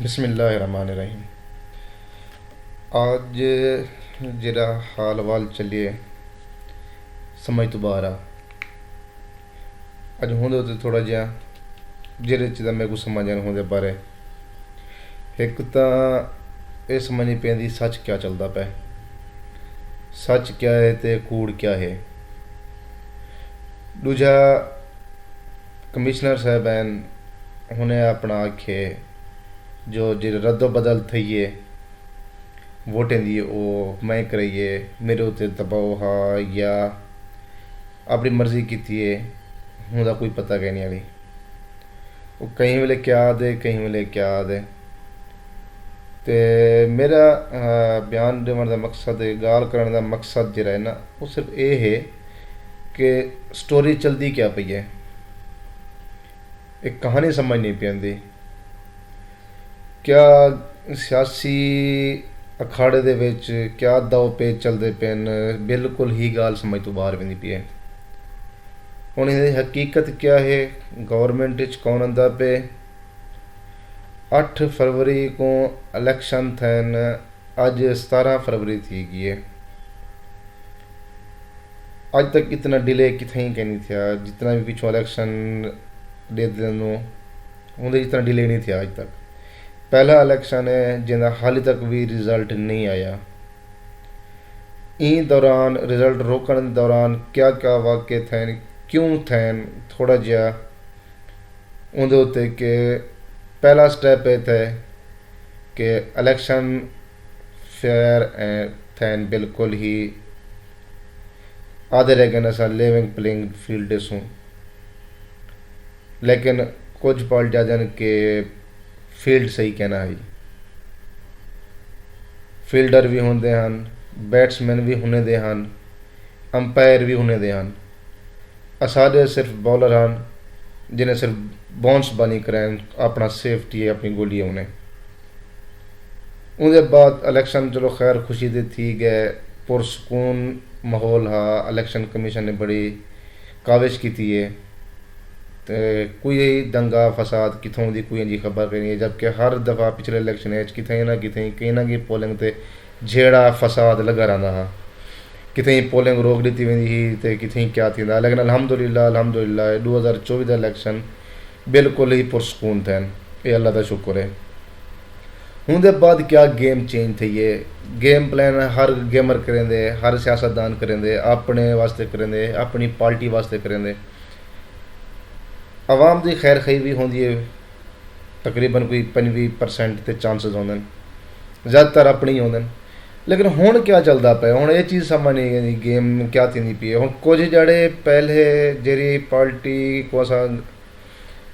بسم اللہ الرحمن الرحیم۔ آج جڑا حال وال چلیے سمجھ تو باہر آ اج ہوں تھوڑا جہا جہے چیزاں میرے کو سمجھ آن ہوں بارے ایک تو یہ سمجھ نہیں پی سچ کیا چلتا پیا، سچ کیا ہے تے کوڑ کیا ہے۔ دوجا کمشنر صاحبین انہیں اپنا آکھے جو جی رد و بدل تھئیے ووٹیں دی وہ میں کرائیے میرے اتنے دباؤ ہا یا اپنی مرضی کی ہے ہوں دا کوئی پتہ کہ نہیں آئی، وہ کہیں ویلے کیا دے کہیں ویلے کیا دے۔ تے میرا بیان دیون دا مقصد گال کرنے دا مقصد جڑا ہے نا وہ صرف یہ ہے کہ سٹوری چلتی کیا پئی ہے، ایک کہانی سمجھ نہیں پی آتی۔ کیا سیاسی اکھاڑے دے وچ کیا دو پیچ چلتے پین بالکل ہی گال سمجھ تو باہر ویندی پئی ہے۔ ہن یہ حقیقت کیا ہے، گورنمنٹ کون آندا پے 8 فروری کو الیکشن تھین، اج 17 فروری تھی گئی ہے۔ اج تک اتنا ڈیلے کتیں کہ نہیں تھیا، جتنا بھی پچھوں الیکشن دے دنوں اندر اتنا ڈیلے نہیں تھیا اج تک۔ پہلا الیکشن ہے جن کا حال تک بھی رزلٹ نہیں آیا۔ این دوران رزلٹ روکن دوران کیا کیا واقع تھین کیوں تھین تھوڑا جہا اندر اتنے کہ پہلا سٹیپ یہ تھے کہ الیکشن فیئر تھین بالکل ہی آدھے رہ گئے ایسا لیونگ پلینگ فیلڈ سوں، لیکن کچھ پارٹیاں جن کے فیلڈ صحیح کہنا ہے، فیلڈر بھی ہوندے ہن، بیٹسمین بھی ہونے دے ہن، امپائر بھی ہونے دے ہن، اسادے صرف بالر ہن جنہیں صرف باؤنس بانی کریں اپنا سیفٹی ہے اپنی گولی انہیں۔ ان دے بعد الیکشن چلو خیر خوشی دے تھی گئے، پرسکون ماحول ہا، الیکشن کمیشن نے بڑی کاوش کی تھی ہے، کوئی دنگا فساد کتوں دی کوئی انجی خبر نہیں ہے، جبکہ ہر دفعہ پچھلے الیکشن کتیں نہ کتیں کہیں نہ کہیں پولنگ تے جھیڑا فساد لگا رہتا ہا، کتیں پولنگ روک دیتی ویندی ہی تے کتیں کیا تھی، لیکن الحمدللہ 2024 دا الیکشن بالکل ہی پرسکون تھے، یہ اللہ دا شکر ہے۔ ہوں دے بعد کیا گیم چینج تھی ہے، گیم پلان ہر گیمر کریں دے، ہر سیاستدان کریں دے، اپنے واسطے کریں دے، اپنی پارٹی واسطے کریں دے، عوام دی خیر خی بھی ہوندی ہے، تقریباً کوئی 25% تے چانسز ہوندے، زیادہ تر اپنی ہی ہوندے، لیکن ہن کیا چلتا پیا، ہن یہ چیز سمجھ نہیں آئی گیم کیا تھی پئی ہے۔ ہن کچھ جڑے پہلے جیری پارٹی کو اساں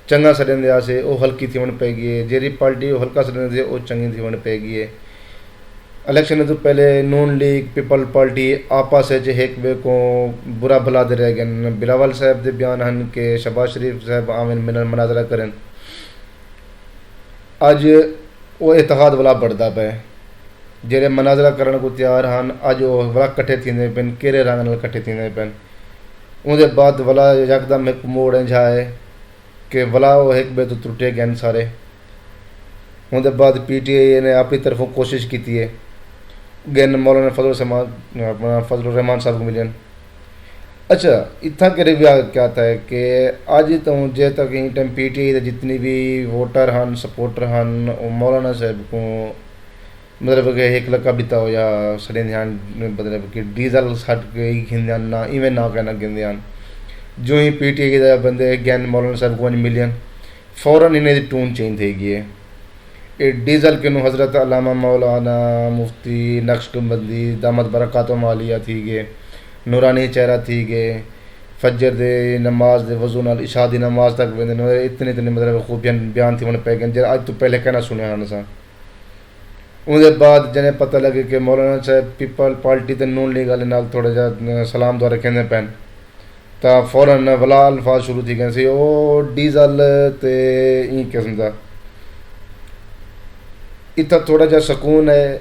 چنگا سڑیں دیا سے وہ ہلکی تھی ون پی گئی ہے، جیری پارٹی وہ ہلکا سڑیں دیا وہ چنگی تھی ون پی گئی ہے۔ الیکشن تو پہلے نون لیگ پیپل پارٹی آپس ایک بے کو برا بھلا دے رہ گئے، بلاول صاحب دے بیان ہن کہ شہباز شریف صاحب آمن مناظرہ کریں، اج وہ اتحاد والا بڑھتا پہ جہے مناظرہ کرنے کو تیار ہن، اج وہ والا کٹھے تھیندے پین، کہڑے رنگ نال کٹھے تھیندے پین۔ ان دے بعد والا یکدم ایک موڑ جائے کہ ولا وہ ایک بے تو ٹوٹے گئے سارے۔ ان دے بعد پی ٹی آئی نے اپنی طرفوں کوشش کی ہے، گن مولانا فضل الرحمان صاحب کو ملین۔ اچھا اتنا کرے بھی کیا تھا ہے کہ اج تو جے تک in time P T I جتنی بھی ووٹر ہن سپورٹر ہن وہ مولانا صاحب کو مطلب کہ ایک لقب دیتا ہو یا سڑے دھیان مطلب کہ ڈیزل سٹ کے گھندے نہ ایویں نہ کہنا گھندے ہیں، جو ہی پی ٹی آئی کے بندے گین مولانا صاحب کو ملین فوراً انہیں دی ٹون چینج تھی گئی ہے۔ یہ ڈیزل کے نو حضرت علامہ مولانا مفتی نقشبندی دامت برکاتہم عالیہ تھی گئے، نورانی چہرہ تھی گئے، فجر دے نماز دے وضو نال عشاء دی نماز تک ویندے، اتنے مطلب خوب بیان تھی پہ گئے جہاں اج تو پہلے کہنا سنیا ہن سا۔ ان دے بعد جنہیں پتہ لگے کہ مولانا صاحب پیپل پارٹی تے نون لیگ والے نال تھوڑا جہا سلام دعا رکھیں پین، تا فوراً ولا الفاظ شروع تھی گئے سی وہ ڈیزل تے این قسم کا۔ اتنا تھوڑا جہا سکون ہے،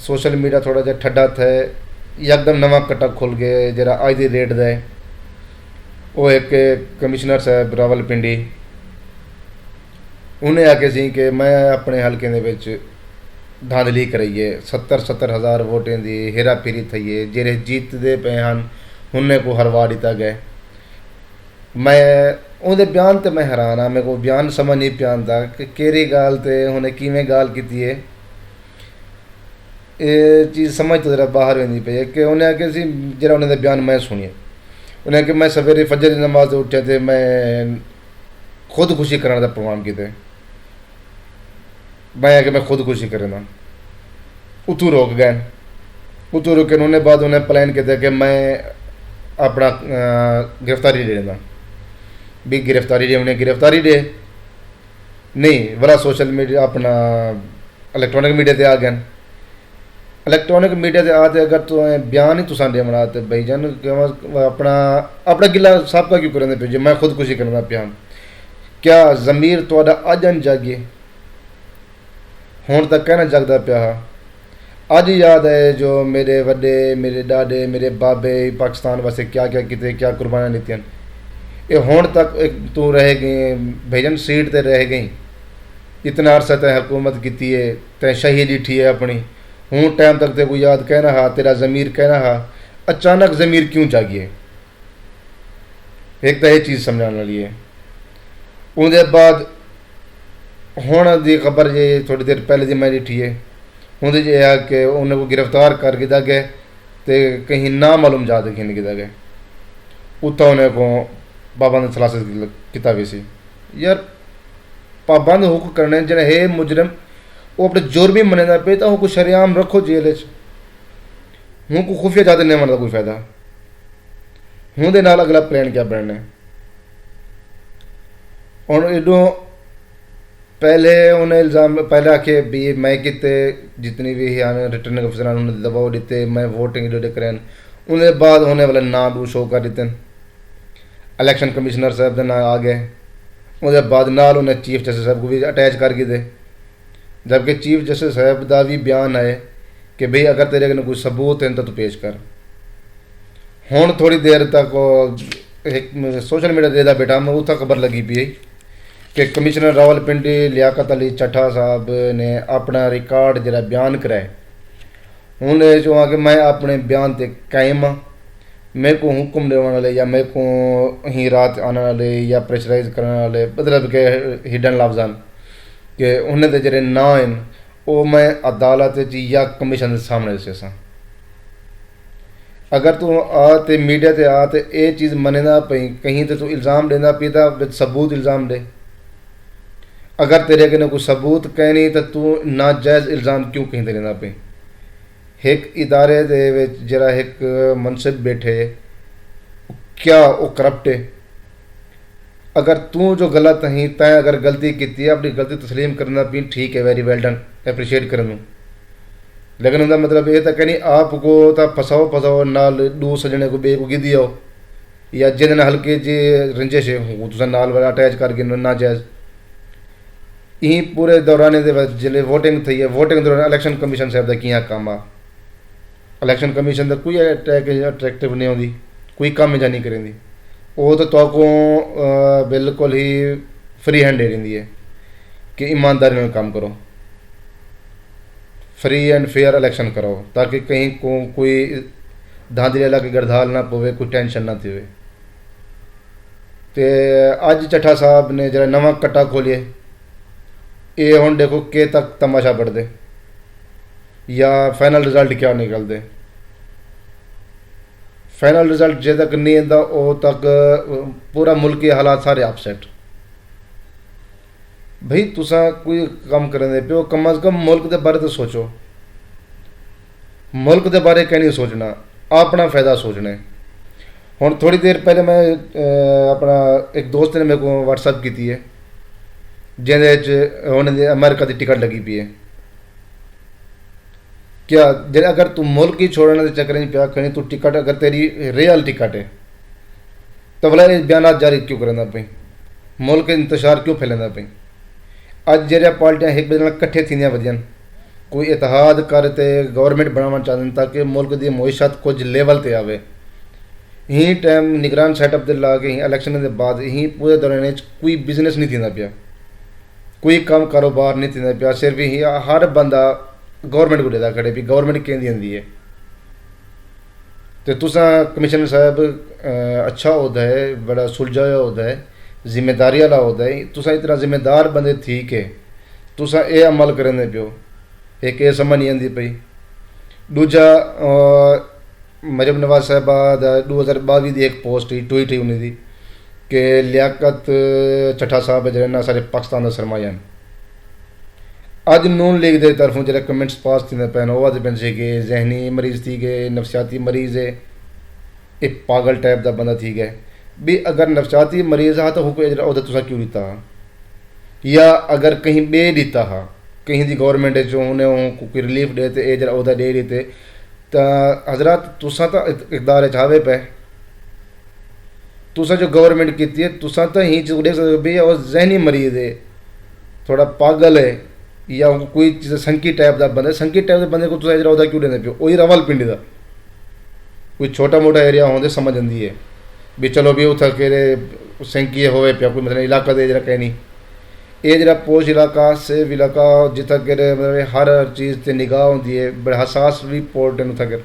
سوشل میڈیا تھوڑا جہا ٹھڈا تھا، یکدم نواں کٹا کھل گئے جہاں اج دی ریٹ دے وہ ایک کمشنر صاحب راول پنڈی انہیں آ کے سی کہ میں اپنے حلقے دے وچ دھاندلی کرائیے 70,000 ووٹیں دی ہیرا پھیری تھئیے جہے جیتتے پے ہیں انہیں کو ہروا دیتا گئے. میں اندر بیان تے میں حیران ہاں میرے کو بیان سمجھ نہیں پیا آتا کہ کہڑی گال تے انہیں کیویں گال کی ہے. یہ چیز سمجھ تو ذرا باہر وی پئی ہے کہ انہیں آخیا سی جہاں انہیں بیان میں سنیے. انہیں کہ میں سویرے فجر کی نماز اٹھیا تے میں خودکشی کرنے کا پروگرام کیتے. میں کہ میں خودکشی کرنا اتوں روک گئے. اتوں روکے انہیں بعد انہیں پلان کیا کہ میں اپنا گرفتاری لے لینا بھی گرفتاری دے. انہیں گرفتاری دے نہیں بڑا سوشل میڈیا اپنا الیکٹرانک میڈیا تے آ گئے. الیکٹرانک میڈیا تے آتے اگر تو بیان ہی تساں دے بنا تے بھائی جان اپنا گلا سب کا کیوں کرنے پہ جی میں خودکشی کرنا پیا. کیا ضمیر تہاڈا اج ان جاگے ہون تک کہنا جگدا پیا. اج یاد ہے جو میرے وڈے میرے ڈاڈے میرے بابے پاکستان واسطے کیا کیتے کیا قربانیاں دیتیاں. یہ ہون تک تو رہ گئی بھائی جان سیٹ تے رہ گئی. اتنا عرصہ تے حکومت کیتی ہے تے شہید ڈٹھی ہے اپنی. ہوں ٹائم تک تے کوئی یاد کہنا ہا تیرا ضمیر کہنا ہا اچانک ضمیر کیوں جاگیے. ایک تو یہ چیز سمجھانے والی ہے. اندر بعد ہوں دی خبر جی تھوڑی دیر پہلے دی میں ڈٹھی ہے. اندر یہ ہے کہ انہیں کو گرفتار کر کے گئے تو کہیں نامعلوم جا کے گیا گئے. اتنا انہیں کو پابند سلاسل کیا بھی سی. یار پابند حکم کرنے جنہیں ہے مجرم وہ اپنے جرم ہی منے پہ تو کو شریعام رکھو جیل ہوں کو خفیہ جاتے نہیں منتا کوئی فائدہ. ہوں دے نال اگلا پلان کیا بننا ہوں ایڈوں پہلے انہیں الزام پہلے آکھے بھی میں کتے جتنی بھی ریٹرننگ افسران انہیں دباؤ دیتے میں ووٹنگ ڈے کریں. انہیں بعد ہونے والے نام دو شو کر دیتے. الیکشن کمشنر صاحب کے نام آ گئے. انہیں بعد نال انہیں چیف جسٹس صاحب کو بھی اٹیچ کر کے دے. جبکہ چیف جسٹس صاحب کا بھی بیان ہے کہ بھئی اگر تیرے کو کوئی ثبوت ہے تو پیش کر. ہوں تھوڑی دیر تک ایک سوشل میڈیا دے بیٹا میں اتنا خبر لگی پی کہ کمشنر راول پنڈی لیاقت علی چٹھا صاحب نے اپنا ریکارڈ جڑا بیان کرائے. ہوں یہ چاہا کہ میں اپنے بیان تے قائم ہاں. میرے کو حکم دینے والے یا میرے کو ہی رات آنے والے یا پریشرائز کرنے والے مطلب کہ ہڈن لفظ کہ انہیں دے جڑے نا ہیں وہ میں عدالت یا کمیشن کے سامنے دسے سا. اگر تو آ تے میڈیا تے آ تے اے چیز مننا پئی کہیں تے تو الزام دینا پی تا ثبوت الزام دے. اگر تیرے کے کوئی ثبوت کہنی تو ناجائز الزام کیوں کہیں تے لینا پئی. ایک ادارے دے وچ جڑا ایک منصب بیٹھے کیا وہ کرپٹ ہے. اگر تو جو غلط ہیں تائیں اگر غلطی کی اپنی غلطی تسلیم کرنا پی ٹھیک ہے ویری ویل ڈن اپریشیٹ کروں. لیکن ان کا مطلب یہ تھا کہ نہیں آپ کو تو پھساؤ نال دو سجنے کو بے کو گدی آؤ یا جن ہلکے جی رنجش ہے وہ تو نال والا اٹیچ کر کے ناجائز. یہ پورے دوران جلے ووٹنگ تھی ہے ووٹنگ دوران الیکشن کمیشن صاحب کا کیا کام آ. الیکشن کمیشن کا کوئی اٹریکٹیو نہیں ہوتی کوئی کام جا نہیں کریں. وہ تو کو بالکل ہی فری ہینڈ دے دینی ہے کہ ایمانداری میں کام کرو فری اینڈ فیئر الیکشن کرو تاکہ کہیں کو کوئی دھاندلی والا کی گردھال نہ پوے کوئی ٹینشن نہ تھی ہوئے. تے اج چٹھا صاحب نے جڑا نواں کٹا کھولیے یہ ہوں دیکھو کہ تک تماشا پڑھ دے یا فائنل رزلٹ کیا نکل دے. فائنل رزلٹ جے تک نہیں آتا وہ تک پورا ملک کے حالات سارے اپسیٹ. بھائی تساں کوئی کام کریں دے پیو کم از کم ملک دے بارے تو سوچو. ملک دے بارے کہ نہیں سوچنا اپنا فائدہ سوچنا ہے. ہوں تھوڑی دیر پہلے میں اپنا ایک دوست نے میرے کو واٹس ایپ کی ہے جہاں امریکہ کی ٹکٹ لگی پی ہے. کیا جی اگر تو ملک ہی چھوڑنے کے چکر نہیں پیا کرنی تو ٹکٹ اگر تیری ریئل ٹکٹ ہے تو بلا یہ بیانات جاری کیوں کرنا پئی ملک انتشار کیوں پھیلنا پئی. اج جہاں پارٹیاں ایک بجے کٹھے تھیندیاں ودیاں کوئی اتحاد کرتے گورنمنٹ بنانا چاہتے ہیں تاکہ ملک کی معیشت کچھ لیول تے آوے. یہی ٹائم نگران سیٹ اپ دے لا کے الیکشن کے بعد یہی پورے دوران کوئی بزنس نہیں تھیندا پیا. کوئی کام کاروبار نہیں تھیندا پیا، صرف ہی ہر بندہ گورنمنٹ کو دیتا کھڑے بھی گورنمنٹ کہیں دی ہے. تو تساں کمشنر صاحب اچھا عہدہ ہے، بڑا سلجھایا عہدہ ہے، ذمہ داری والا عہدہ ہے، تساں اتنا ذمہ دار بندے تھی کہ تساں اے عمل کرنے پیو، ایک یہ سمجھ نہیں آتی پئی. دوجا مریم نواز صاحبہ 2022 دی ایک پوسٹ ٹویٹ ہی انہیں دی کہ لیاقت چٹھا صاحب جڑے نا سارے پاکستان کا سرمایہ ہیں. اج نون لیگ دے طرفوں جڑے کمنٹس پاس تھے پہن وہ آتے پہن سے کہ ذہنی مریض تھی گئے، نفسیاتی مریض ہے، ایک پاگل ٹائپ دا بندہ تھی گئے. بھی اگر نفسیاتی مریض ہا تو کوئی عہدہ تسا کیوں دیتا ہا، یا اگر کہیں بے دیتا ہا، کہیں دی گورنمنٹ جو انہیں کوئی ریلیف دے تے اے جڑا عہدہ دے دیتے تو حضرات تسا تو اقدار چاہے پہ، تسا جو گورنمنٹ کیتی ہے تسا تو ہی چیز دیکھ سکتے بھی وہ ذہنی مریض ہے، تھوڑا پاگل ہے، یا کوئی چیز سنکی ٹائپ دا بندہ ہے. سنکی ٹائپ دے بندے کو تسا جڑا عہدہ کیوں دینے پیو؟ وہی راول پنڈی دا کوئی چھوٹا موٹا ایریا ہوندے سمجھ آندی ہے بھی چلو بھی اتھا کہ سنکی ہوئے پیا کوئی مطلب علاقہ دے جڑا کہیں نہیں. یہ جڑا پوش علاقہ سیف علاقہ جتھا کہ مطلب ہر چیز تے نگاہ ہوندی ہے، بڑے حساس بھی پورٹ ہیں اتھا کہ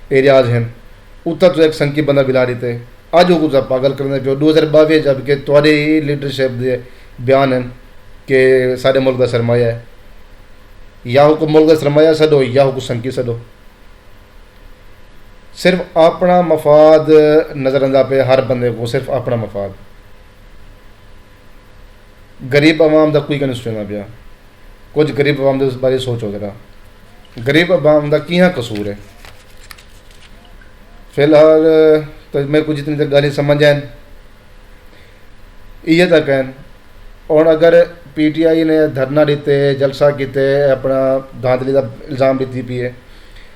ایریاز ہیں، اتھا تو ایک سنکی بندہ بلا دیتے اج وہ کچھ پاگل کرنے پیو. 2022 جب کہ تھوڑے ہی لیڈرشپ دے بیان ہیں کہ سارے ملک کا سرمایہ ہے، یا کو ملک کا سرمایہ سڈو یا کو سنکی سڈو. صرف اپنا مفاد نظر آتا پہ ہر بندے کو، صرف اپنا مفاد. غریب عوام دا کوئی نہیں سوچنا پیا. کچھ غریب عوام دے اس بارے سوچو ذرا، غریب عوام دا کیاں قصور ہے. فی الحال تو میرے کو جتنی تک گالی سمجھ آئیں یہ تک ہیں. اور اگر پی ٹی آئی نے دھرنا دیتے، جلسہ کیتے، اپنا دھاندلی کا الزام دیتی پی ہے،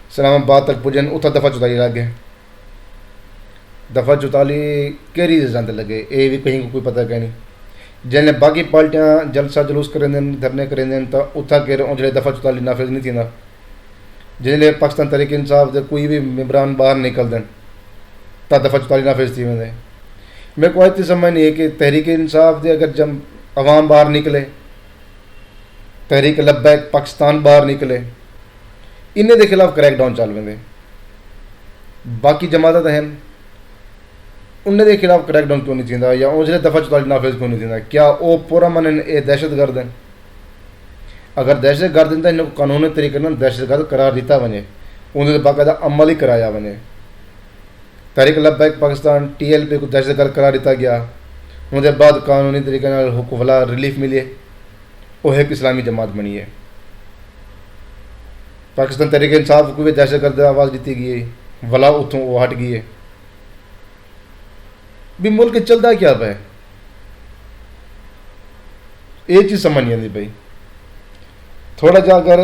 اسلام آباد تک پجن اتنا دفعہ 44 لگ گئے. دفعہ 44 کہڑی رزاں لگے یہ بھی کہیں کو کوئی پتہ کہ نہیں. جن باقی پارٹیاں جلسہ جلوس کریں دھرنے کریں تو اتنا کہ جڑے دفعہ 44 نافذ نہیں تھیندا. جن پاکستان تحریک انصاف دے کوئی بھی ممبران باہر نکل دیں تو دفعہ 44 نافذ تھی ویندے. میرے کو اتنی سمجھ نہیں ہے کہ تحریک انصاف دے اگر جب عوام باہر نکلے، تحریک لبیک پاکستان باہر نکلے، انہیں دے خلاف کریک ڈاؤن چل ویندے. باقی جماعتیں ہیں انہیں دے خلاف کریک ڈاؤن کیوں نہیں تھیندا، یا وہ جڑے دفعہ 44 نافذ کیوں نہیں تھیندا؟ کیا وہ پورا من یہ دہشت گرد ہیں؟ اگر دہشت گرد ہیں تو انہیں کو قانونی طریقے سے دہشت گرد قرار دیتا ونے، انہیں باقاعدہ عمل ہی کرایا ونے. Tehreek Labbaik Pakistan T L P کو دہشت گرد قرار دیتا گیا، ان کے بعد قانونی طریقے حقوق والا ریلیف ملی، وہ ایک اسلامی جماعت بنی ہے. پاکستان تحریک انصاف کو بھی دہشت گرد آواز دیتی گئی ہے، ولا اتوں وہ ہٹ گئی ہے. بھی ملک چلتا کیا پہ یہ چیز سمجھ نہیں آتی. بھائی تھوڑا جا اگر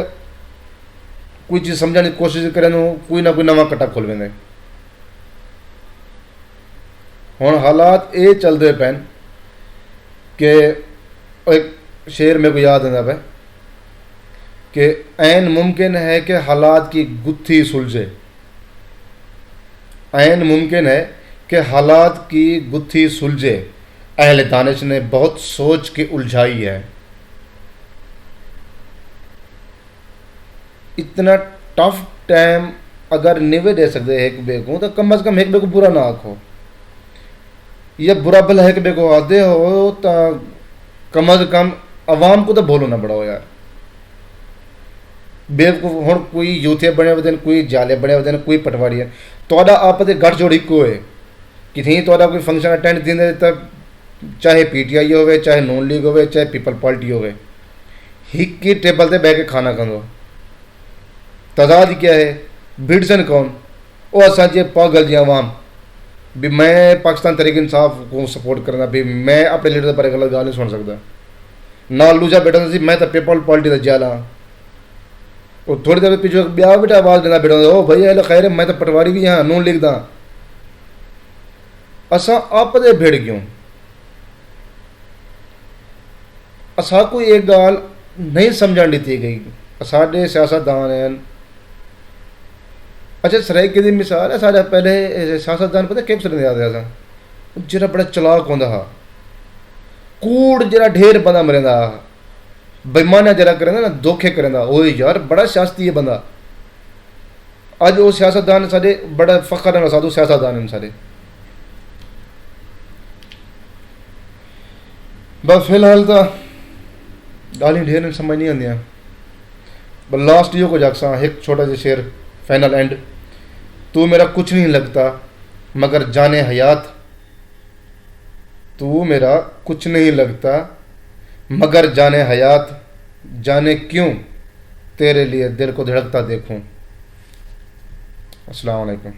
کوئی چیز سمجھنے کی کوشش کریں تو کوئی نہ کوئی نواں کٹا کھول ویندے. ہوں حالات یہ چلتے پین کہ ایک شعر میرے کو یاد آتا پہ کہ عین ممکن ہے کہ حالات کی گتھی سلجھے. عین ممکن ہے کہ حالات کی گتھی سلجھے، اہل دانش نے بہت سوچ کے الجھائی ہے. اتنا ٹف ٹائم اگر نہیں دے سکتے ایک بے کو تو کم از کم ایک بے کو برا نہ آکھو، یا برا بھلا ایک بے کو آدھے ہو تو کم از کم عوام کو تو بولو نہ بڑھاؤ یار. بے کو ہوں کوئی یوتھے بنے ہوتے ہیں، کوئی جالے بنے ہوتے ہیں، کوئی پٹواری ہے، تو آپ کے گٹھ جوڑ ایک ہے. کتنی تو کوئی فنکشن اٹینڈ دیں تو چاہے پی ٹی آئی ہوئے، چاہے نون لیگ ہوئے، چاہے پیپل پارٹی ہوئے، ایک ہی ٹیبل سے بہ کے کھانا کھاندو. تعداد کیا ہے؟ بھڑسن کون؟ وہ اصل جی پاگل جی عوام بھی میں پاکستان تحریک انصاف کو سپورٹ کرنا، بھی میں اپنے لیڈر پر غلط گال نہیں سن سکتا. نال لوجا بیٹھا سی میں تو پیپل پارٹی کا جالا، اور تھوڑی دیر پیچھے بیا بیٹا آواز دینا بیٹھا او بھائی ہلو خیر میں تو پٹواری بھی ہاں نون لیگ دا. اساں آپ دے بھیڑ کیوں؟ اساں کو ایک گال نہیں سمجھان دیتی گئی. ساڈے سیاستدان ہیں، اچھا سرائکی دی مثال ہے، سارے پہلے سیاستدان پتہ کیپ سر یاد آیا جڑا بڑا چلاک ہوندا ہا، کوڑ جڑا ڈھیر بندہ مریندا ہا، بےمانہ جڑا کریں نا دھوکھے کریں وہ یار بڑا سیاستی ہے بندہ. اج وہ سیاستدان سارے بڑا فخر ہے سادو سیاستدان ہیں سارے. بس فی الحال تو گالیاں ڈھیر سمجھ نہیں آدیاں. بس لاسٹ یہ کو جاکساں ایک چھوٹا جا شعر فائنل اینڈ. تو میرا کچھ نہیں لگتا مگر جانے حیات. تو میرا کچھ نہیں لگتا مگر جانے حیات. جانے کیوں تیرے لیے دل کو دھڑکتا دیکھوں. السلام علیکم.